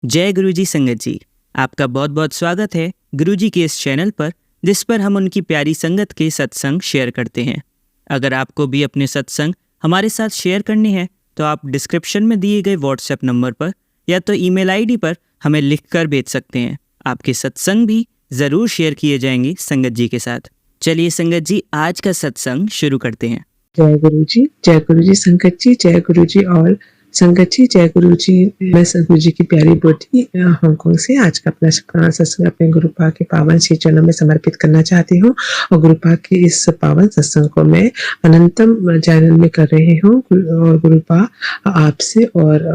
जय गुरुजी संगत जी, आपका बहुत बहुत स्वागत है गुरुजी के इस चैनल पर, जिस पर हम उनकी प्यारी संगत के सत्संग शेयर करते हैं। अगर आपको भी अपने सत्संग हमारे साथ शेयर करने हैं तो आप डिस्क्रिप्शन में दिए गए व्हाट्सएप नंबर पर या तो ईमेल आईडी पर हमें लिखकर भेज सकते हैं। आपके सत्संग भी ज़रूर शेयर किए जाएंगे संगत जी के साथ। चलिए संगत जी, आज का सत्संग शुरू करते हैं। जय गुरु जी संगत जी, जय गुरु जी और संगत जी, जय गुरु जी। मैं गुरु जी की प्यारी बेटी हांगकांग से आज का अपना शुक्राना सत्संग अपने गुरुपा के पावन श्री चरणों में समर्पित करना चाहती हूँ। और गुरुपा के इस पावन सत्संग को मैं अनंतम चैनल में कर रही हूँ। और गुरुपा आपसे और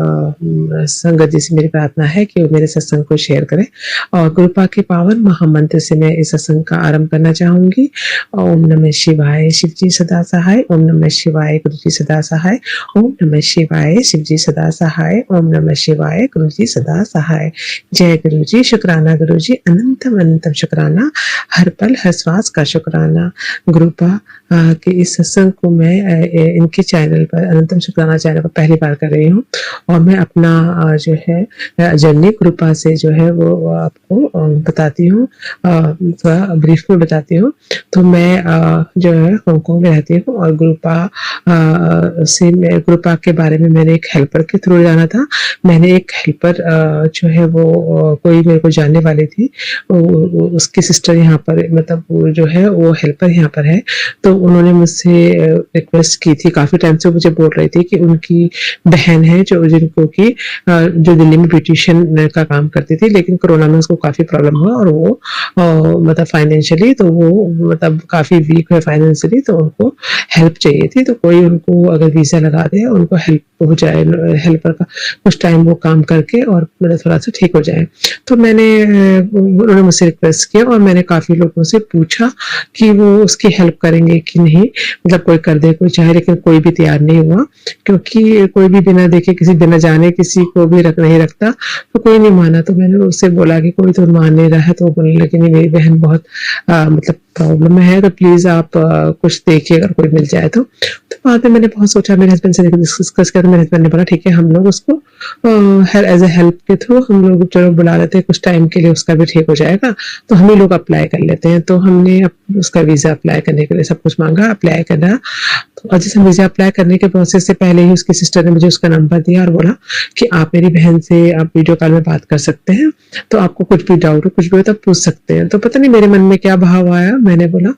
संगत जी से मेरी प्रार्थना है कि वो मेरे सत्संग को शेयर करें। और गुरुपा के पावन महामंत्र से मैं इस सत्संग का आरंभ करना चाहूंगी। ओम नमः शिवाय, शिव जी सदा सहाय। ओम नमः शिवाय, गुरु जी सदा सहाय। ओम नमः शिवाय, शिव जी सदा सहाय। ओम नमः शिवाय, गुरु जी सदा सहाय। जय गुरु जी, शुक्राना गुरु जी, अनंतम अनंतम शुक्राना, हर पल हर श्वास का शुक्राना। गुरुपा के इस सत्संग को मैं इनके चैनल पर, अनंतम शुक्राना चैनल पर पहली बार कर रही हूँ। और मैं अपना जो है जर्नी गुरुपा से जो है वो आपको बताती हूँ, थोड़ा ब्रीफ में बताती हूँ। तो मैं जो है हांगकांग में रहती हूँ और गुरुपा के बारे में मैंने एक हेल्पर के थ्रू जाना था। मैंने एक हेल्पर जो है वो कोई मेरे को जानने वाली थी, उसकी सिस्टर यहाँ पर, मतलब वो जो है वो हेल्पर यहाँ पर है। तो उन्होंने मुझसे रिक्वेस्ट की थी, काफी टाइम से मुझे बोल रही थी कि उनकी बहन है जिनको की जो दिल्ली में ब्यूटिशियन का काम करती थी, लेकिन कोरोना में उसको काफी प्रॉब्लम हुआ और वो मतलब फाइनेंशियली तो वो मतलब काफी वीक है फाइनेंशियली, तो उनको हेल्प चाहिए थी। तो कोई उनको अगर वीजा लगा दे, उनको हेल्प हो जाए, हेल्पर का कुछ टाइम वो काम करके और मतलब थोड़ा सा ठीक हो जाए। तो उन्होंने मुझसे रिक्वेस्ट किया और मैंने काफी लोगों से पूछा कि वो उसकी हेल्प करेंगे कि नहीं, मतलब कोई कर दे कोई चाहे, लेकिन कोई भी तैयार नहीं हुआ, क्योंकि कोई भी बिना देखे किसी बिना जाने किसी को भी नहीं रखता। तो कोई नहीं माना। तो मैंने उससे बोला कि कोई तो मान नहीं रहा है, तो वो बोलने लगी नहीं, मेरी बहन बहुत मतलब प्रॉब्लम में है, तो प्लीज आप कुछ देखिए अगर कोई मिल जाए तो। बाद में मैंने बहुत सोचा, मेरे हस्बैंड से डिस्कस किया, तो मेरे हस्बैंड ने बोला ठीक है, हम लोग उसको एज ए हेल्प के थ्रू हम लोग चलो बुला लेते हैं, कुछ टाइम के लिए उसका भी ठीक हो जाएगा, तो हम ही लोग अप्लाई कर लेते हैं। तो हमने उसका वीजा अप्लाई करने के लिए सब कुछ मांगा, अप्लाई करना। और जैसे वीजा अप्लाई करने के प्रोसेस से पहले ही उसकी सिस्टर ने मुझे उसका नंबर दिया और बोला कि आप मेरी बहन से आप वीडियो कॉल में बात कर सकते हैं, तो आपको कुछ भी डाउट हो, कुछ भी हो तो पूछ सकते हैं। तो पता नहीं मेरे मन में क्या भाव आया, मैंने बोला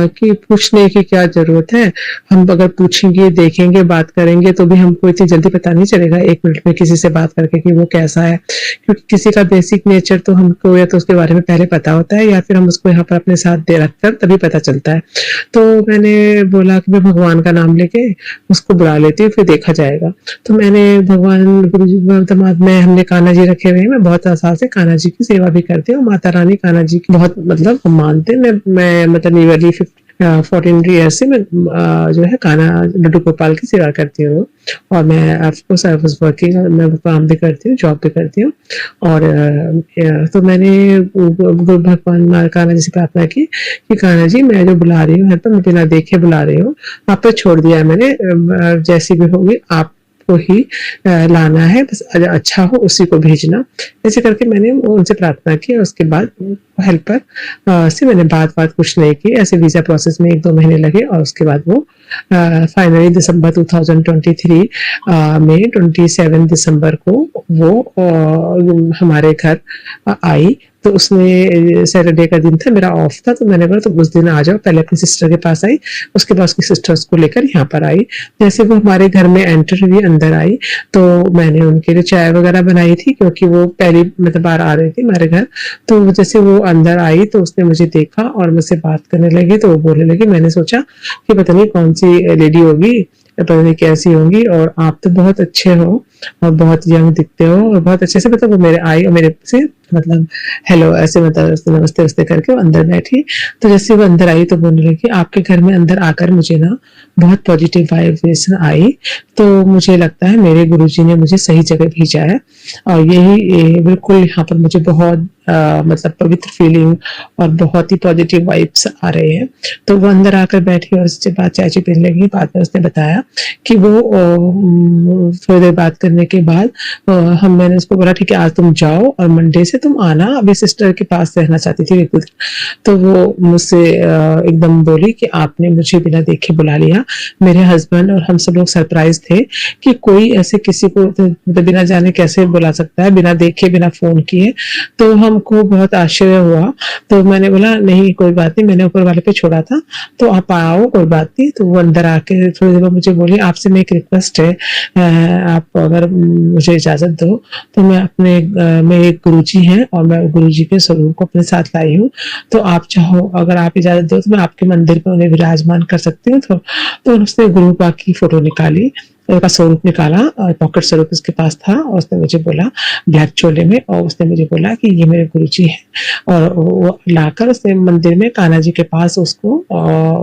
कि पूछने की क्या जरूरत है, हम अगर पूछेंगे, देखेंगे, बात करेंगे तो भी हमको इतनी जल्दी पता नहीं चलेगा 1 मिनट में किसी से बात करके कि वो कैसा है, क्योंकि किसी का बेसिक नेचर तो हमको या तो उसके बारे में पहले पता होता है या फिर हम उसको यहाँ पर अपने साथ दे रखकर तभी पता चलता है। तो मैंने बोला कि मैं भगवान का नाम लेके उसको बुला लेती हूँ, फिर देखा जाएगा। तो मैंने भगवान गुरु जी में हमने कान्हा जी रखे हुए हैं, मैं बहुत साल से कान्हा जी की सेवा भी करती हूँ। माता रानी कान्हा जी की बहुत मतलब मानते हैं। मैं मतलब नियरली 14 ईयर्स से मैं जो है कान्हा लड्डू गोपाल की सेवा करती हूँ। और मैं आपको सर्विस वर्किंग, मैं काम भी करती हूँ, जॉब भी करती हूँ। और तो मैंने भगवान कान्हा जी से प्रार्थना की कि कान्हा जी, मैं जो बुला रही हूँ, मैं बिना देखे बुला रही हूँ, आप पे छोड़ दिया है मैंने, जैसी भी होगी आप को ही लाना है, बस अच्छा हो उसी को भेजना। ऐसे करके मैंने उनसे प्रार्थना की। और उसके बाद हेल्पर से मैंने बात कुछ नहीं की, ऐसे वीजा प्रोसेस में 1-2 महीने लगे। और उसके बाद वो फाइनली दिसंबर 2023 में 27 दिसंबर को वो हमारे घर आई। तो उसमें सैटरडे का दिन था, मेरा ऑफ था, तो मैंने बोला तो उस दिन आ जाओ। पहले अपनी सिस्टर के पास आई, उसके बाद उसकी सिस्टर्स को लेकर यहाँ पर आई। जैसे वो हमारे घर में एंटर हुई, अंदर आई, तो मैंने उनके लिए चाय वगैरह बनाई थी, क्योंकि वो पहली मतलब बार आ रही थी हमारे घर। तो जैसे वो अंदर आई तो उसने मुझे देखा और मुझसे बात करने लगी। तो वो बोलने लगी, मैंने सोचा कि पता नहीं कौन सी लेडी होगी, पता नहीं कैसी होंगी, और आप तो बहुत अच्छे हो और बहुत यंग दिखते हो और बहुत अच्छे से, मतलब वो मेरे आई और मेरे से मतलब हेलो ऐसे मतलब ऐसे नमस्ते वमस्ते करके वो अंदर बैठी। तो जैसे वो अंदर आई तो बोलने लगी आपके घर में अंदर आकर मुझे ना बहुत पॉजिटिव वाइब्रेशन आई, तो मुझे लगता है मेरे गुरुजी ने मुझे सही जगह भेजा है और यही बिल्कुल यहाँ पर मुझे बहुत मतलब पवित्र फीलिंग और बहुत ही पॉजिटिव वाइब्स आ रहे हैं। तो वो अंदर आकर बैठी और उससे बात चाय पीने लगी। बाद में उसने बताया कि वो थोड़ी देर बात करने के बाद मैंने उसको बोला ठीक है आज तुम जाओ और मंडे से तुम आना, अभी सिस्टर के पास रहना चाहती थी एक दो दिन। तो वो मुझसे एकदम बोली कि आपने मुझे बिना देखे बुला लिया। मेरे हस्बैंड और हम सब लोग सरप्राइज थे कि कोई ऐसे किसी को तो बिना जाने कैसे बुला सकता है, बिना देखे बिना फोन किए। तो हमको बहुत आश्चर्य हुआ। तो मैंने बोला नहीं कोई बात नहीं, मैंने ऊपर वाले पे छोड़ा था तो आप आओ कोई बात नहीं। तो वो अंदर आके थोड़ी देर बाद मुझे बोली आपसे मैं एक रिक्वेस्ट है, आप अगर मुझे इजाजत दो तो मैं अपने मेरे एक गुरुजी हैं और मैं गुरुजी के स्वरूप को अपने साथ लाई हूँ, तो आप चाहो अगर आप इजाजत दो तो मैं आपके मंदिर पे उन्हें विराजमान कर सकती हूँ। तो उसने गुरु पाक की फोटो निकाली, का स्वरूप निकाला, पॉकेट स्वरूप उसके पास था और उसने मुझे बोला ब्लैक चोले में, और उसने मुझे बोला कि ये मेरे गुरुजी हैं और वो लाकर उसने मंदिर में कान्हा जी के पास उसको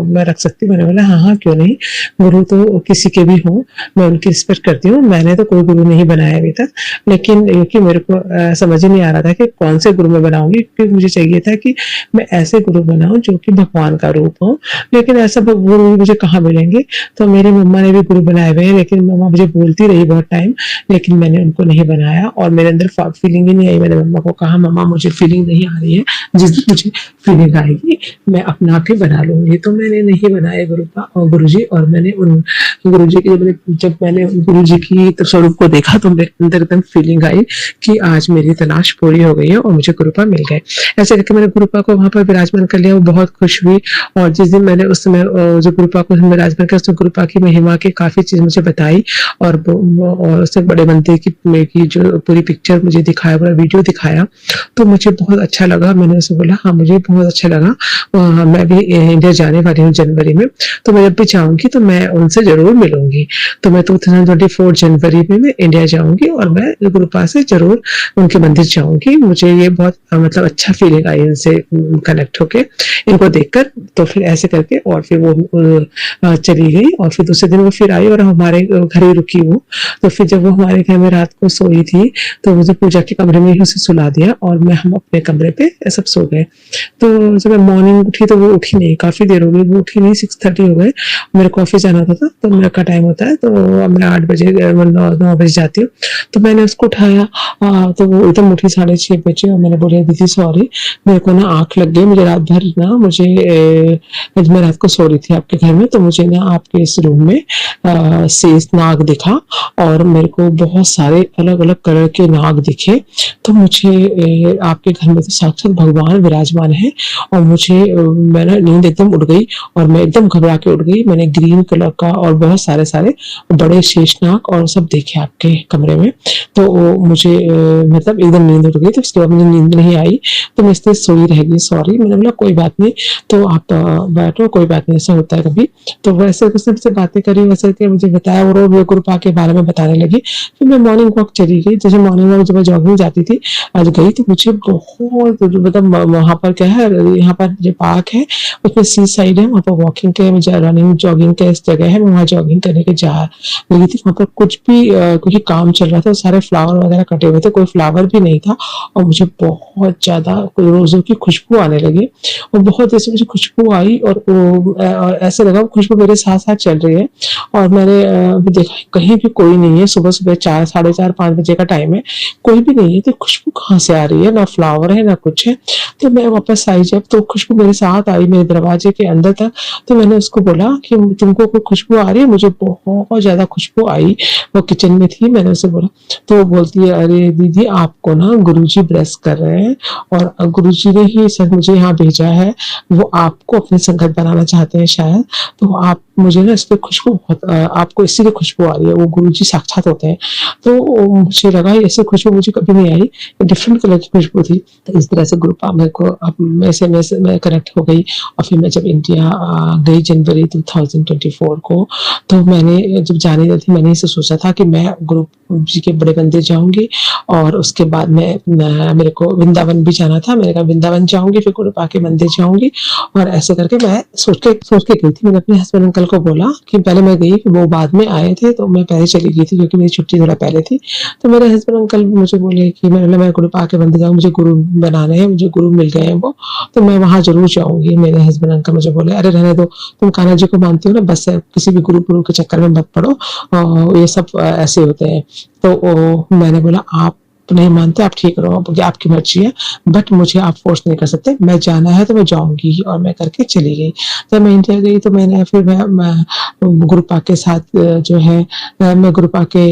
मैं रख सकती हूँ। मैंने बोला हाँ हाँ क्यों नहीं, गुरु तो किसी के भी हों, मैं उनकी रिस्पेक्ट करती हूँ। मैंने तो कोई गुरु नहीं बनाया अभी तक, लेकिन क्योंकि मेरे को समझ ही नहीं आ रहा था कि कौन से गुरु मैं बनाऊंगी, क्योंकि मुझे चाहिए था कि मैं ऐसे गुरु बनाऊं जो कि भगवान का रूप हो, लेकिन ऐसा गुरु मुझे कहाँ मिलेंगे। तो मेरी मम्मा ने भी गुरु बनाए हुए हैं, लेकिन मम्मा मुझे बोलती रही बहुत टाइम, लेकिन मैंने उनको नहीं बनाया और मेरे अंदर फीलिंग ही नहीं आई। मैंने मम्मा को कहा मम्मा मुझे फीलिंग नहीं आ रही है, जिस दिन मुझे फीलिंग आएगी मैं अपना आप ही बना लूंगी। तो मैंने नहीं बनाया गुरुजी, और मैंने उन गुरुजी की जब मैंने गुरुजी की स्वरूप को देखा तो मेरे अंदर एकदम फीलिंग आई कि आज मेरी तलाश पूरी हो गई है और मुझे गुरुपा मिल गए। ऐसे करके मैंने गुरुपा को वहां पर विराजमान कर लिया। वो बहुत खुश हुई और जिस दिन मैंने उस समय जो गुरुपा को विराजमान किया उसने गुरुपा की महिमा की काफी चीज मुझे बताई और उसने बड़े मंदिर की जो पूरी पिक्चर मुझे दिखाया, पूरा वीडियो दिखाया, तो मुझे बहुत अच्छा लगा। मैंने उसे बोला हाँ मुझे बहुत अच्छा लगा, मैं भी इंडिया जाने वाली हूँ जनवरी में, तो मैं जब भी जाऊंगी तो मैं उनसे जरूर मिलूंगी। तो मैं 2024 जनवरी में मैं इंडिया जाऊंगी और मैं गुरुपा से जरूर उनके मंदिर जाऊंगी। मुझे ये बहुत मतलब अच्छा फीलिंग आई इनसे कनेक्ट होके, इनको देखकर। तो फिर ऐसे करके और फिर वो चली गई और फिर दूसरे दिन वो फिर आई और हमारे घर ही रुकी वो। तो फिर जब वो हमारे घर में रात को सोई थी तो मुझे पूजा के कमरे में ही उसे सुला दिया और हम अपने कमरे पे सब सो गए। तो जब मैं मॉर्निंग उठी तो वो उठी नहीं, काफी देर हो गई वो उठी नहीं, 6:30 हो गए। मेरे को ऑफिस जाना था तो मेरा का टाइम होता है, तो मैं 8 बजे 9 बजे जाती हूँ। तो मैंने उसको उठाया तो वो एकदम उठी 6:30 बजे और मैंने बोला दीदी सॉरी मेरे को ना आंख लग गई, मुझे रात भर ना मुझे मैं रात को सो रही थी आपके घर में, तो मुझे ना आपके इस रूम में शेष नाग दिखा और मेरे को बहुत सारे अलग अलग कलर के नाग दिखे। तो मुझे आपके घर में तो साक्षात भगवान विराजमान है और मुझे मैंने नींद एकदम उड़ गई और मैं एकदम घबरा के उठ गई। मैंने ग्रीन कलर का और बहुत सारे सारे बड़े शेषनाग और सब देखे आपके कमरे में। तो मुझे मतलब एकदम नींद उड़ गई। तो उसके बाद मुझे नींद नहीं आई तो मैं इसलिए सोई रह गई, सॉरी। मैंने बोला कोई बात नहीं, तो आप बैठो, कोई बात नहीं, ऐसा होता है कभी। तो वैसे उसने मुझसे बातें करी, वैसे करके मुझे बताया और वो गुरुपा के बारे में बताने लगी। फिर मैं मॉर्निंग वॉक चली गई। जैसे मॉर्निंग वॉक जब मैं जॉगिंग जाती थी आज गई तो मुझे बहुत मतलब वहां पर क्या है, यहाँ पर जो पार्क है उसमें सी साइड है, वहां पर वॉकिंग के रनिंग जॉगिंग के इस जगह है, मैं वहां जॉगिंग करने के जा रही थी। वहां पर कुछ भी क्योंकि काम चल रहा था, सारे फ्लावर वगैरह कटे हुए थे, कोई फ्लावर भी नहीं था और मुझे बहुत ज्यादा रोजों की खुशबू आने लगी और बहुत ऐसे मुझे खुशबू आई और ऐसे लगा खुशबू मेरे साथ साथ चल रही है। और मैंने देखा कहीं भी कोई नहीं है, सुबह सुबह 4, 4:30, 5 बजे का टाइम है, कोई भी नहीं है, तो खुशबू कहाँ से आ रही है, ना फ्लावर है ना कुछ है। तो मैं वापस आई जब तो खुशबू मेरे साथ आई मेरे दरवाजे के अंदर तक। तो मैंने उसको बोला कि तुमको कोई खुशबू आ रही है, मुझे बहुत ज्यादा खुशबू आई। वो किचन में थी, मैंने उसे बोला तो वो बोलती है अरे दीदी आपको ना गुरुजी ब्लेस कर रहे हैं और गुरुजी ने ही सर मुझे यहाँ भेजा है, वो आपको अपने संगत बनाना चाहते हैं शायद, तो आप मुझे ना इसकी खुशबू बहुत आपको इससे गुरुजी की खुशबू आ रही है, वो गुरुजी साक्षात होते हैं। तो मुझे लगा ऐसे खुशबू मुझे कभी नहीं आई, डिफरेंट कलर की खुशबू थी। तो इस तरह से ग्रुप मेरे को अब मैं कनेक्ट हो गई। और फिर मैं जब इंडिया गई जनवरी 2024 को, तो मैंने जब जाने वाली थी, मैंने इसे सोचा था कि मैं गुरु जी के बड़े मंदिर जाऊंगी और उसके बाद मेरे को वृंदावन भी जाना था। मैंने कहा वृंदावन जाऊंगी, फिर गुरुपा के मंदिर जाऊंगी, और ऐसे करके मैं सोच के गई थी। मैंने अपने हस्बैंड अंकल को बोला कि पहले मैं गई, वो बाद में आए थे, तो मैं पहले चली गई थी क्योंकि मेरी छुट्टी थोड़ा पहले थी। तो मेरे हस्बैंड अंकल मुझे बोले कि मैं गुरुपा के मंदिर जाऊँ, मुझे गुरु बनाने हैं, मुझे गुरु मिल गए हैं वो, तो मैं वहां जरूर जाऊंगी। मेरे हस्बैंड अंकल मुझे बोले अरे रहने दो, तुम कान्हा जी को मानती हो ना, बस किसी भी गुरु के चक्कर में मत पड़ो, ये सब ऐसे होते हैं। तो मैंने बोला आप नहीं मानते, आप ठीक रहो, आपकी मर्जी है, बट मुझे आप फोर्स नहीं कर सकते, मैं जाना है तो मैं जाऊंगी। और मैं करके चली गई। जब मैं इंडिया गई तो मैं गुरुपा के साथ जो है मैं गुरुपा के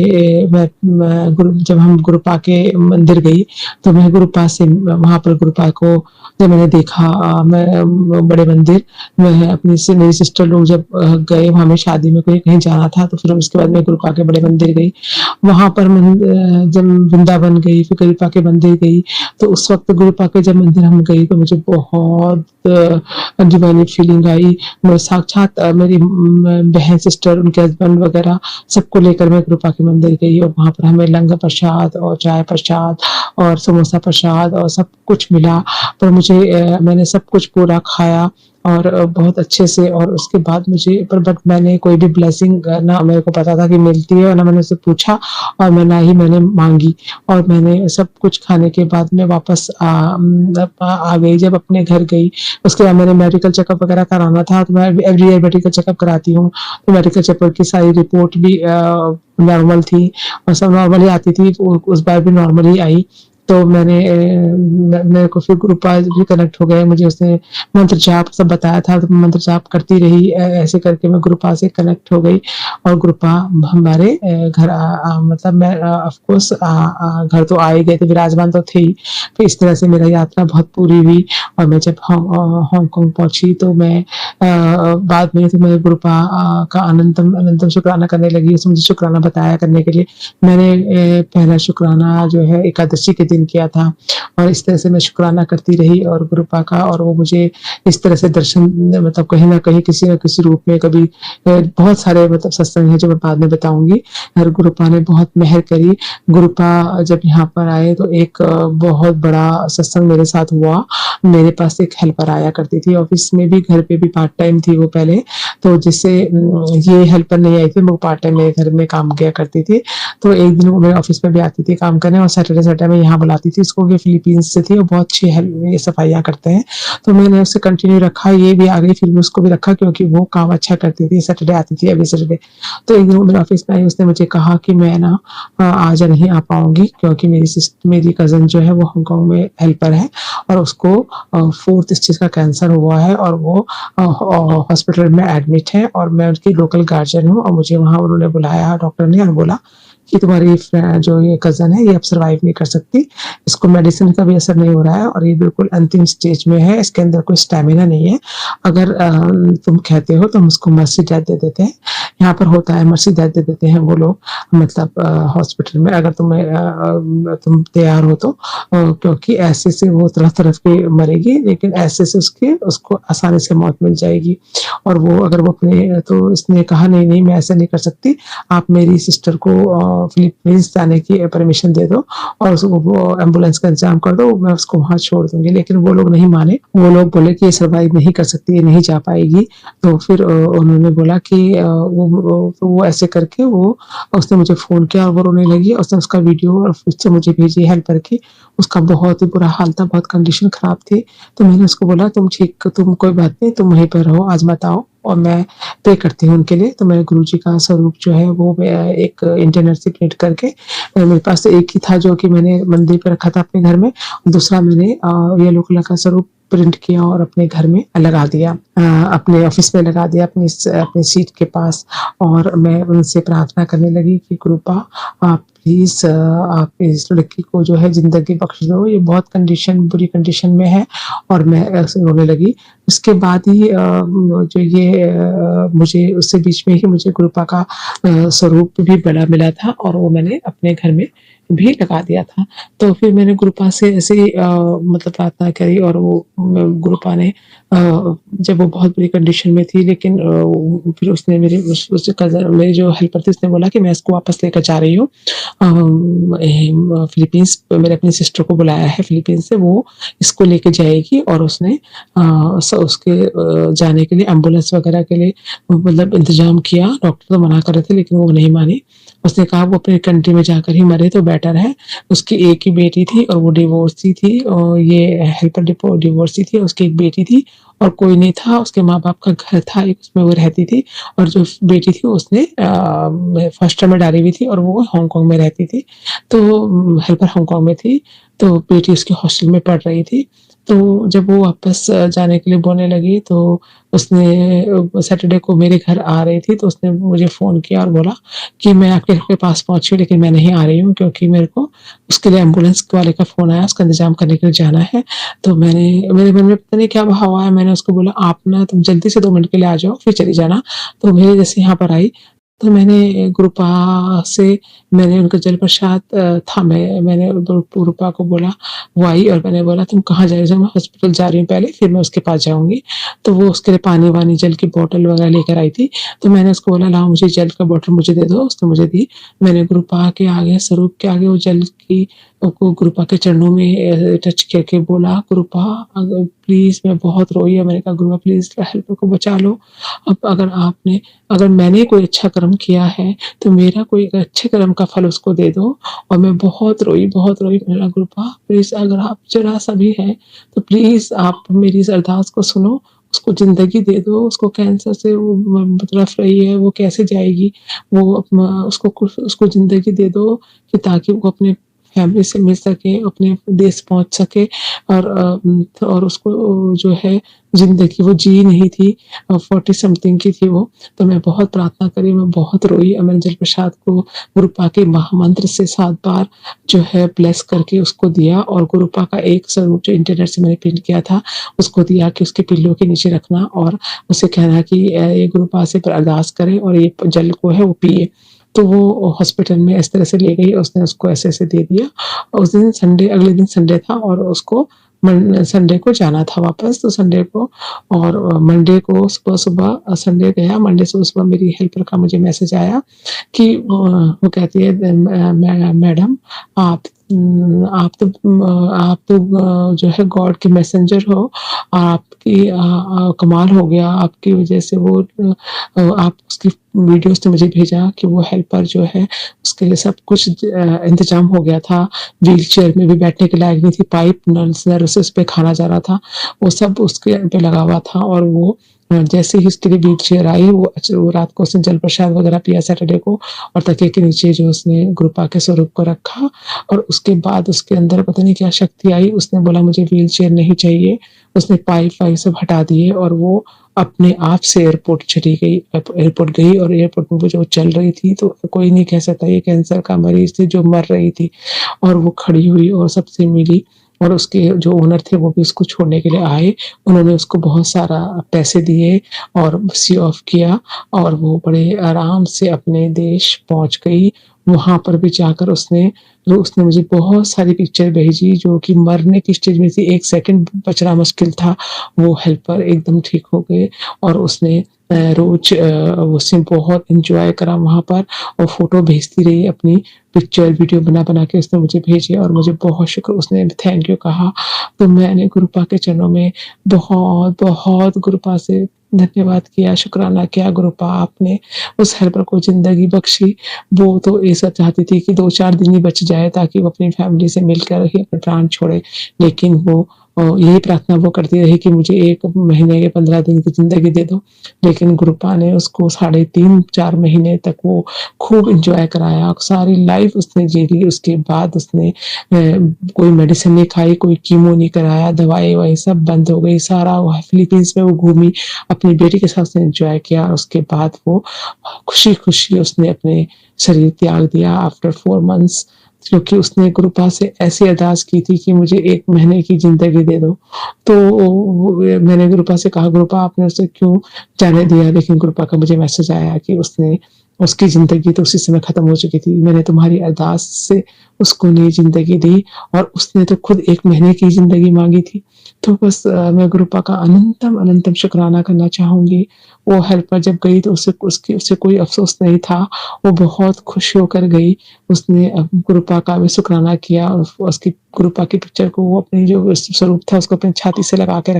जब हम गुरुपा के मंदिर गई, तो मैं गुरुपा से वहां पर गुरुपा को जब मैंने देखा, मैं बड़े मंदिर, मैं अपनी से मेरी सिस्टर लोग जब गए वहां, में शादी में कहीं जाना था, तो फिर उसके बाद मैं गुरुपा के बड़े मंदिर गई। वहां पर जब वृंदावन गई, फिर गुरुपा के मंदिर गई, तो उस वक्त गुरुपा के जब मंदिर हम गई तो मुझे बहुत डिवाइन फीलिंग आई। मैं साक्षात मेरी बहन सिस्टर, उनके हस्बैंड वगैरह सबको लेकर मैं गुरुपा के मंदिर गई, और वहां पर हमें लंगर प्रसाद और चाय प्रसाद और समोसा प्रसाद और सब कुछ मिला। पर मैंने सब कुछ पूरा खाया और बहुत अच्छे से। और उसके बाद बट मैंने कोई भी ब्लेसिंग ना मेरे को पता था कि मिलती है, और ना मैंने उससे पूछा, और ना ही मैंने मांगी। और मैंने सब कुछ खाने के बाद में वापस आ गई। जब अपने घर गई, उसके बाद मैंने मेडिकल चेकअप वगैरह कराना था, तो मैं एवरी ईयर मेडिकल चेकअप कराती हूँ। तो मेडिकल चेकअप की सारी रिपोर्ट भी नॉर्मल थी, और सब नॉर्मल ही आती थी, उस बार भी नॉर्मल ही आई। तो मेरे को फिर गुरुपा भी कनेक्ट हो गए, मुझे उसने मंत्र जाप सब बताया था, तो मंत्र जाप करती रही। ऐसे करके मैं गुरुपा से कनेक्ट हो गई। और गुरुपा हमारे घर मतलब मैं ऑफ कोर्स घर तो आ ही गए थे, विराजमान तो थे ही। फिर इस तरह से मेरा यात्रा बहुत पूरी हुई। और मैं जब हांगकांग पहुंची, तो मैं बाद में तो मैं गुरुपा का अनंतम शुक्राना करने लगी। उसने मुझे शुक्राना बताया करने के लिए। मैंने पहला शुक्राना जो है एकादशी के दिन किया था, और इस तरह से मैं शुक्राना करती रही और गुरुपा का। और वो मुझे इस तरह से दर्शन, मतलब कहीं ना कहीं किसी न किसी रूप में, कभी बहुत सारे मतलब सत्संग है जो मैं बाद में बताऊंगी। और गुरुपा ने बहुत मेहर करी। गुरुपा जब यहाँ पर आए तो एक बहुत बड़ा सत्संग मेरे साथ हुआ। मेरे पास एक हेल्पर आया करती थी, ऑफिस में भी, घर पे भी, पार्ट टाइम थी वो पहले। तो जिससे ये हेल्पर नहीं आई थी, वो पार्ट टाइम मेरे घर में काम किया करती थी। तो एक दिन वो मेरे ऑफिस में भी आती थी काम करने, और सैटरडे में यहाँ बुलाती थी इसको। ये फिलीपींस से थी, वो बहुत अच्छी ये सफाइयाँ करते हैं। तो मैंने उसे कंटिन्यू रखा, ये भी आ गई, फिर भी उसको भी रखा, क्योंकि वो काम अच्छा करती थी। सैटरडे आती थी एवरी सैटरडे। तो एक दिन वो मेरे ऑफिस में आई, उसने मुझे कहा कि मैं ना आज नहीं आ पाऊंगी, क्योंकि मेरी कजन जो है वो हांगकांग में हेल्पर है, और उसको 4th स्टेज का कैंसर हुआ है, और वो हॉस्पिटल में एडमिट है, और मैं उनकी लोकल गार्जियन हूँ। और मुझे वहाँ उन्होंने बुलाया, डॉक्टर ने, और बोला कि तुम्हारी जो ये कजन है, ये अब सर्वाइव नहीं कर सकती, इसको मेडिसिन का भी असर नहीं हो रहा है, और ये बिल्कुल अंतिम स्टेज में है, इसके अंदर कोई स्टेमिना नहीं है। अगर तुम कहते हो तो हम उसको मर्सी डेथ दे देते हैं। यहाँ पर होता है, मर्सी डेथ दे देते हैं वो लोग, मतलब हॉस्पिटल में, अगर तुम तैयार हो तो, क्योंकि ऐसे से वो तरफ के मरेगी, लेकिन ऐसे से उसको आसानी से मौत मिल जाएगी। और वो अगर वो अपने, तो इसने कहा नहीं नहीं, मैं ऐसा नहीं कर सकती, आप मेरी सिस्टर को फिलीपींस जाने की परमिशन दे दो, और उसको एम्बुलेंस का इंतजाम कर दो, मैं उसको वहां छोड़ दूंगी। लेकिन वो लोग नहीं माने, वो लोग बोले कि ये सर्वाइव नहीं कर सकती, ये नहीं जा पाएगी। तो फिर उन्होंने बोला कि वो ऐसे करके उसने मुझे फोन किया, और वो रोने लगी। उसने उसका वीडियो और पिक्चर मुझे भेजी हेल्पर की। उसका बहुत ही बुरा हाल था, बहुत कंडीशन खराब थी। तो मैंने उसको बोला तुम कोई बात नहीं, तुम वहीं पर रहो, आज मत आओ, और मैं पे करती हूँ उनके लिए। तो मैं गुरुजी का स्वरूप जो है वो एक इंटरनेट से प्रिंट करके, मेरे पास तो एक ही था जो कि मैंने मंदिर पे रखा था अपने घर में, दूसरा मैंने येलो कलर का स्वरूप प्रिंट किया और अपने घर में लगा दिया, अपने ऑफिस में लगा दिया, अपनी सीट के पास। और मैं उनसे प्रार्थना करने लगी कि कृपा आप प्लीज़ आप इस लड़की को जो है ज़िंदगी बख्श दो, ये बहुत बुरी कंडीशन में है। और मैं ऐसे रोने लगी। उसके बाद ही जो ये मुझे उससे बीच में ही मुझे गुरुपा का स्वरूप भी बड़ा मिला था और वो मैंने अपने घर में भी लगा दिया था। तो फिर मैंने गुरुपा से ऐसे ही मतलब प्रार्थना करी और वो गुरुपा ने जब वो बहुत बुरी कंडीशन में थी, लेकिन फिर उसने मेरे उस कज़न मेरी जो हेल्पर थी उसने बोला कि मैं इसको वापस लेकर जा रही हूँ। फिलीपींस मैंने अपनी सिस्टर को बुलाया है फिलीपींस से, वो इसको लेके जाएगी और उसने उसके जाने के लिए एम्बुलेंस वगैरह के लिए मतलब इंतजाम किया। डॉक्टर तो मना कर रहे थे लेकिन वो नहीं मानी। उसने कहा वो अपने कंट्री में जाकर ही मरे तो बेटर है। उसकी एक ही बेटी थी और वो डिवोर्सी थी और ये हेल्पर डिवोर्सी थी। उसकी एक बेटी थी और कोई नहीं था। उसके माँ-बाप का घर था एक, उसमें वो रहती थी और जो बेटी थी उसने फर्स्ट टर्म में डाली हुई थी और वो हांगकांग में रहती थी। तो हेल्पर हांगकांग में थी, तो बेटी उसके हॉस्टल में पढ़ रही थी। तो जब वो वापस जाने के लिए बोलने लगी तो उसने सैटरडे को मेरे घर आ रही थी तो उसने मुझे फ़ोन किया और बोला कि मैं आपके घर के पास पहुँची हूँ लेकिन मैं नहीं आ रही हूँ क्योंकि मेरे को उसके लिए एम्बुलेंस वाले का फ़ोन आया, उसका इंतज़ाम करने के लिए जाना है। तो मेरे मन में पता नहीं क्या भाव आया, मैंने उसको बोला आप ना तुम जल्दी से 2 मिनट के लिए आ जाओ फिर चली जाना। तो मेरे जैसे यहाँ पर आई तो मैंने गुरुपा से मैंने उनका जल प्रसाद था, मैंने गुरुपा को बोला, वो आई और मैंने बोला तुम कहाँ जा रही हो? मैं हॉस्पिटल जा रही हूँ पहले फिर मैं उसके पास जाऊँगी। तो वो उसके लिए पानी-वानी जल की बॉटल वगैरह लेकर आई थी। तो मैंने उसको बोला लाओ मुझे जल का बॉटल मुझे दे दो, उसने मुझे दी। मैंने गुरुपा के आगे स्वरूप के आगे वो जल की को गुरुपा के चरणों में टच करके बोला गुरुपा प्लीज़ मैं बहुत रोई है। मैंने कहा गुरुपा प्लीज़ हेल्पर को बचा लो। अब अगर मैंने कोई अच्छा कर्म किया है तो मेरा कोई अच्छे कर्म का फल उसको दे दो। और मैं बहुत रोई, बहुत रोई। मैंने कहा गुरुपा प्लीज़ अगर आप ज़रा-सा भी हैं तो प्लीज़ आप मेरी इस अरदास को सुनो, उसको ज़िंदगी दे दो, उसको कैंसर से वो तड़फ रही है, वो कैसे जाएगी? वो उसको ज़िंदगी दे दो कि ताकि वो अपने फैमिली से मिल सके, अपने देश पहुँच सके। और उसको जो है ज़िंदगी वो जी नहीं थी 40 समथिंग की थी वो। तो मैं बहुत प्रार्थना करी, मैं बहुत रोई और मैंने जल प्रसाद को गुरुपा के महामंत्र से 7 बार जो है ब्लेस करके उसको दिया और गुरुपा का एक स्वरूप जो इंटरनेट से मैंने प्रिंट किया था उसको दिया कि उसके पिल्लों के नीचे रखना और उसे कहना कि ये गुरुपा से अरदास करे और ये जल को है वो पिए। तो वो हॉस्पिटल में इस तरह से ले गई, उसने उसको ऐसे-ऐसे दे दिया। और उस दिन संडे अगले दिन संडे था और उसको संडे को जाना था वापस। तो संडे को और मंडे को सुबह-सुबह संडे गया, मंडे सुबह-सुबह मेरी हेल्पर का मुझे मैसेज आया कि वो कहती है मैडम आप आप तो जो है गॉड के मैसेंजर हो। आपकी कमाल हो गया आपकी वज़ह से वो आप उसकी वीडियो उसने मुझे भेजा कि वो हेल्पर जो है उसके लिए सब कुछ इंतज़ाम हो गया था। व्हीलचेयर में भी बैठने के लायक नहीं थी, पाइप नर्सेस पे खाना जा रहा था, वो सब उसके पे लगा हुआ था। और वो जैसे ही उसके लिए व्हीलचेयर आई वो रात को उसने जल प्रसाद वगैरह पिया सैटरडे को और तकिए के नीचे जो उसने गुरुपा के स्वरूप को रखा और उसके बाद उसके अंदर पता नहीं क्या शक्ति आई, उसने बोला मुझे व्हीलचेयर नहीं चाहिए। उसने पाइप वाइप सब हटा दिए और वो अपने आप से एयरपोर्ट चली गई। एयरपोर्ट गई और एयरपोर्ट में वो जो चल रही थी तो कोई नहीं कह सकता ये कैंसर का मरीज़ थी जो मर रही थी। और वो खड़ी हुई और सबसे मिली और उसके जो ओनर थे वो भी उसको छोड़ने के लिए आए। उन्होंने उसको बहुत सारा पैसे दिए और सी ऑफ किया और वो बड़े आराम से अपने देश पहुँच गई। वहाँ पर भी जाकर उसने मुझे बहुत सारी पिक्चर भेजी जो कि मरने की स्टेज में थी, 1 सेकंड बचना मुश्किल था। वो हेल्पर एकदम ठीक हो गए और उसने रोज़ उसने बहुत एन्जॉय करा वहाँ पर और फ़ोटो भेजती रही अपनी पिक्चर वीडियो बना-बना के उसने मुझे भेजे और मुझे बहुत शुक्र उसने थैंक यू कहा। तो मैंने गुरुपा के चरणों में बहुत गुरुपा से धन्यवाद किया, शुक्राना किया गुरुपा आपने उस हेल्पर को ज़िंदगी बख्शी। वो तो ऐसा चाहती थी कि 2-4 दिन ही बच जाए ताकि वो अपनी फैमिली से मिलकर ही अपने प्राण छोड़े। लेकिन वो और यही प्रार्थना वो करती रही कि मुझे 1 महीने के 15 दिन की ज़िंदगी दे दो। लेकिन गुरुपा ने उसको साढ़े 3-4 महीने तक वो खूब एन्जॉय कराया, सारी लाइफ़ उसने जी ली। उसके बाद उसने कोई मेडिसिन नहीं खाई, कोई कीमो नहीं कराया, दवाई-ववाई सब बंद हो गई, सारा वहाँ फिलीपींस में वो घूमी, अपनी बेटी के साथ उसने एन्जॉय किया। उसके बाद वो खुशी-खुशी उसने अपने शरीर त्याग दिया आफ्टर 4 मंथ्स, क्योंकि उसने गुरुपा से ऐसी अरदास की थी कि मुझे 1 महीने की ज़िंदगी दे दो। तो वो मैंने गुरुपा से कहा, गुरुपा आपने उसे क्यों जाने दिया? लेकिन गुरुपा का मुझे मैसेज आया कि उसकी ज़िंदगी तो उसी समय ख़त्म हो चुकी थी। मैंने तुम्हारी अरदास से उसको नई ज़िंदगी दी और उसने तो खुद 1 महीने की ज़िंदगी माँगी थी। तो बस मैं गुरुपा का अनंतम शुक्राना करना चाहूँगी। वो हेल्पर जब गई तो उसे कोई अफ़सोस नहीं था। वो बहुत खुश होकर गई। उसने गुरुपा का भी शुक्राना किया और उसकी गुरुपा की पिक्चर को वो अपनी जो स्वरूप था उसको अपनी छाती से लगा के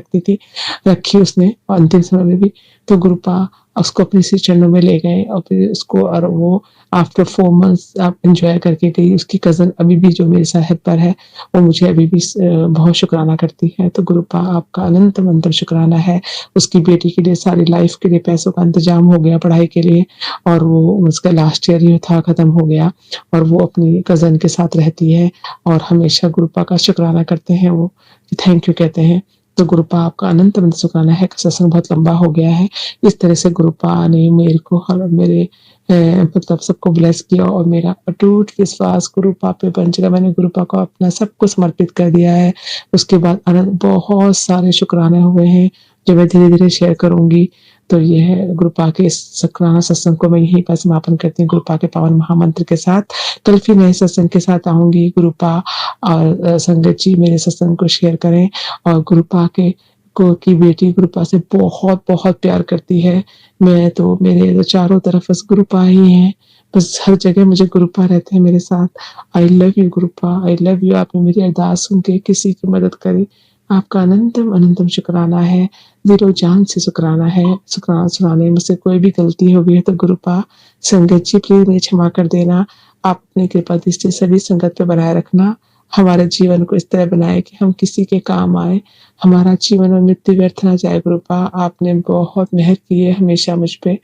रखी उसने अंतिम समय में भी। तो गुरुपा उसको अपने श्री चरणों में ले गए और फिर उसको और वो आफ्टर 4 मंथ्स एन्जॉय करके गई। उसकी कज़न अभी भी जो मेरे साथ हेल्पर है, वो मुझे अभी भी बहुत शुक्राना करती है। तो गुरुपा आपका अनंतम शुक्राना है। उसकी बेटी के लिए सारी लाइफ़ के लिए पैसों का इंतज़ाम हो गया पढ़ाई के लिए और वो उसका लास्ट ईयर ही था, ख़त्म हो गया और वो अपनी कज़न के साथ रहती है और हमेशा गुरुपा का शुक्राना करते हैं वो, थैंक यू कहते हैं। तो गुरुपा आपका अनंत शुक्राना है। सत्संग बहुत लंबा हो गया है। इस तरह से गुरुपा ने मेरे को और मेरे मतलब सबको ब्लेस किया और मेरा अटूट विश्वास गुरुपा पे बन चुका। मैंने गुरुपा को अपना सब कुछ समर्पित कर दिया है। उसके बाद बहुत सारे शुक्राने हुए हैं जो मैं धीरे-धीरे शेयर करूँगी। तो ये है गुरुपा के इस शुक्राना सत्संग को मैं यहीं पर समापन करती हूँ गुरुपा के पावन महामंत्र के साथ। कल फिर नए सत्संग के साथ आऊँगी। गुरुपा और संगत जी मेरे सत्संग को शेयर करें और गुरुपा की बेटी गुरुपा से बहुत प्यार करती है। मेरे तो चारों तरफ बस गुरुपा ही हैं। बस हर जगह मुझे गुरुपा रहते हैं मेरे साथ। I love you गुरुपा, I love you. आपने मेरी अरदास सुन के किसी की मदद करी। आपका अनंतम शुक्राना है। दिलो जान से शुक्राना है। शुक्राना सुनाने मुझसे कोई भी गलती हो गई है तो गुरुपा, संगत जी प्लीज़ मुझे क्षमा कर देना। आप अपनी कृपा दृष्टि सभी संगत पे बनाए रखना। हमारे जीवन को इस तरह बनाए कि हम किसी के काम आए। हमारा जीवन और मृत्यु व्यर्थ ना जाए गुरुपा। आपने बहुत मेहर की है हमेशा मुझ पे।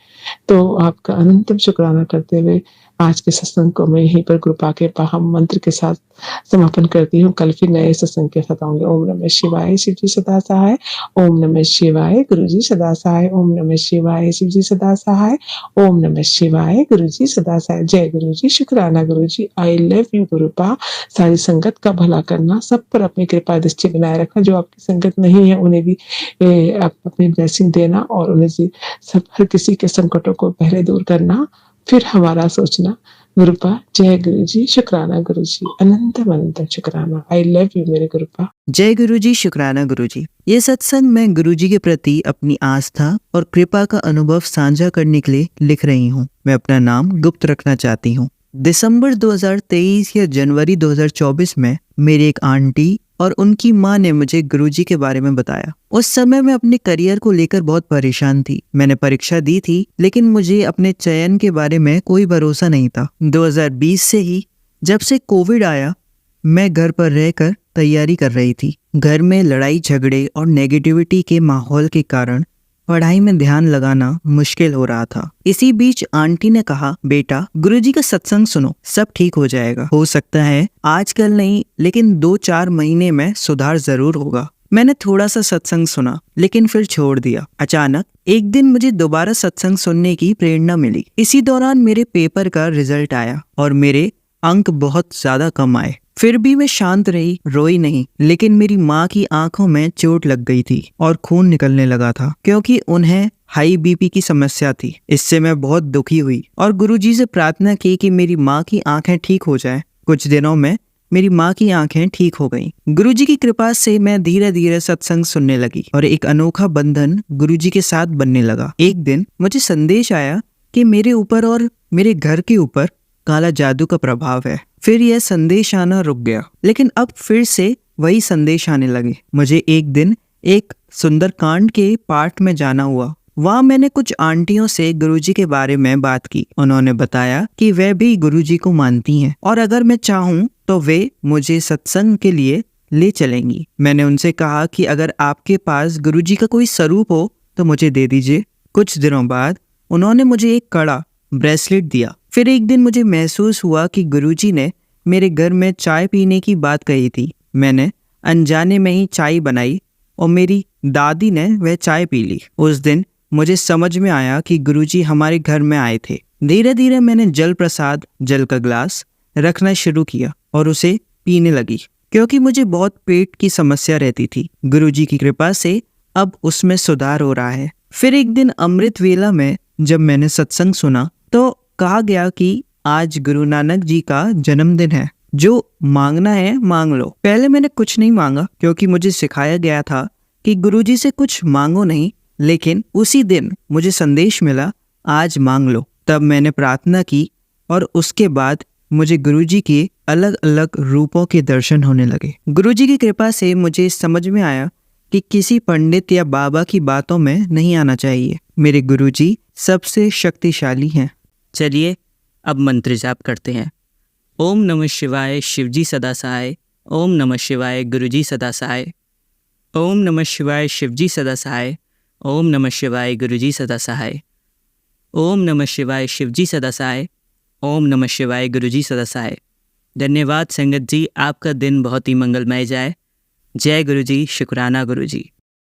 तो आपका अनंतम शुक्राना करते हुए आज के सत्संग को मैं यहीं पर गुरुपा के महामंत्र के साथ समापन करती हूँ। कल फिर नए सत्संग के साथ आऊँगी। ओम नमः शिवाय, शिव जी सदा सहाय। ओम नमः शिवाय, गुरु जी सदा सहाय। ओम नमः शिवाय, शिव जी सदा सहाय। ओम नमः शिवाय, गुरु जी सदा सहाय। जय गुरु जी, शुक्राना गुरु जी। I love you गुरुपा। सारी संगत का भला करना, सब पर अपनी कृपा दृष्टि बनाए रखना। जो आपकी संगत नहीं है उन्हें भी आप अपनी ब्लेसिंग देना और उन्हें सब हर किसी के संकटों को पहले दूर करना, फिर हमारा सोचना। गुरुपा, जय गुरु जी, शुक्राना गुरु जी, अनंतम शुक्राना। आई लव यू मेरे गुरुपा। जय गुरु जी, शुक्राना गुरु जी। ये सत्संग मैं गुरु जी के प्रति अपनी आस्था और कृपा का अनुभव साझा करने के लिए लिख रही हूँ। मैं अपना नाम गुप्त रखना चाहती हूँ। दिसंबर 2023 या जनवरी 2024 में मेरी एक आंटी और उनकी माँ ने मुझे गुरुजी के बारे में बताया। उस समय मैं अपने करियर को लेकर बहुत परेशान थी। मैंने परीक्षा दी थी लेकिन मुझे अपने चयन के बारे में कोई भरोसा नहीं था। 2020 से ही जब से कोविड आया, मैं घर पर रहकर तैयारी कर रही थी। घर में लड़ाई झगड़े और नेगेटिविटी के माहौल के कारण पढ़ाई में ध्यान लगाना मुश्किल हो रहा था। इसी बीच आंटी ने कहा, बेटा गुरुजी का सत्संग सुनो, सब ठीक हो जाएगा। हो सकता है आजकल नहीं लेकिन 2-4 महीने में सुधार जरूर होगा। मैंने थोड़ा सा सत्संग सुना लेकिन फिर छोड़ दिया। अचानक एक दिन मुझे दोबारा सत्संग सुनने की प्रेरणा मिली। इसी दौरान मेरे पेपर का रिजल्ट आया और मेरे अंक बहुत ज्यादा कम आए। फिर भी मैं शांत रही, रोई नहीं। लेकिन मेरी माँ की आंखों में चोट लग गई थी और खून निकलने लगा था क्योंकि उन्हें हाई बीपी की समस्या थी। इससे मैं बहुत दुखी हुई और गुरुजी से प्रार्थना की कि मेरी माँ की आंखें ठीक हो जाएं। कुछ दिनों में मेरी माँ की आंखें ठीक हो गईं। गुरुजी की कृपा से मैं धीरे धीरे सत्संग सुनने लगी और एक अनोखा बंधन गुरुजी के साथ बनने लगा। एक दिन मुझे संदेश आया कि मेरे ऊपर और मेरे घर के ऊपर काला जादू का प्रभाव है। फिर यह संदेश आना रुक गया लेकिन अब फिर से वही संदेश आने लगे। मुझे एक दिन एक सुंदरकांड के पाठ में जाना हुआ। वहाँ मैंने कुछ आंटियों से गुरुजी के बारे में बात की। उन्होंने बताया कि वे भी गुरुजी को मानती हैं और अगर मैं चाहूँ तो वे मुझे सत्संग के लिए ले चलेंगी। मैंने उनसे कहा कि अगर आपके पास गुरुजी का कोई स्वरूप हो तो मुझे दे दीजिए। कुछ दिनों बाद उन्होंने मुझे एक कड़ा ब्रेसलेट दिया। फिर एक दिन मुझे महसूस हुआ कि गुरुजी ने मेरे घर में चाय पीने की बात कही थी। मैंने अनजाने में ही चाय बनाई और मेरी दादी ने वह चाय पी ली। उस दिन मुझे समझ में आया कि गुरुजी हमारे घर में आए थे। धीरे धीरे मैंने जल प्रसाद जल का ग्लास रखना शुरू किया और उसे पीने लगी, क्योंकि मुझे बहुत पेट की समस्या रहती थी। गुरुजी की कृपा से अब उसमें सुधार हो रहा है। फिर एक दिन अमृत वेला में जब मैंने सत्संग सुना तो कहा गया कि आज गुरु नानक जी का जन्मदिन है, जो मांगना है मांग लो। पहले मैंने कुछ नहीं मांगा, क्योंकि मुझे सिखाया गया था कि गुरुजी से कुछ मांगो नहीं, लेकिन उसी दिन मुझे संदेश मिला आज मांग लो। तब मैंने प्रार्थना की और उसके बाद मुझे गुरुजी के अलग अलग रूपों के दर्शन होने लगे। गुरुजी की कृपा से मुझे समझ में आया कि किसी पंडित या बाबा की बातों में नहीं आना चाहिए। मेरे गुरुजी सबसे शक्तिशाली हैं। चलिए अब मंत्र जाप करते हैं। ओम नमः शिवाय शिवजी सदा सहाय। ओम नमः शिवाय गुरुजी सदा सहाय। ओम नमः शिवाय शिवजी सदा सहाय। ओम नमः शिवाय गुरुजी सदा सहाय। ओम नमः शिवाय शिवजी सदा सहाय। ओम नमः शिवाय गुरुजी सदा सहाय। धन्यवाद संगत जी, आपका दिन बहुत ही मंगलमय जाए। जय गुरुजी, शुक्राना गुरुजी।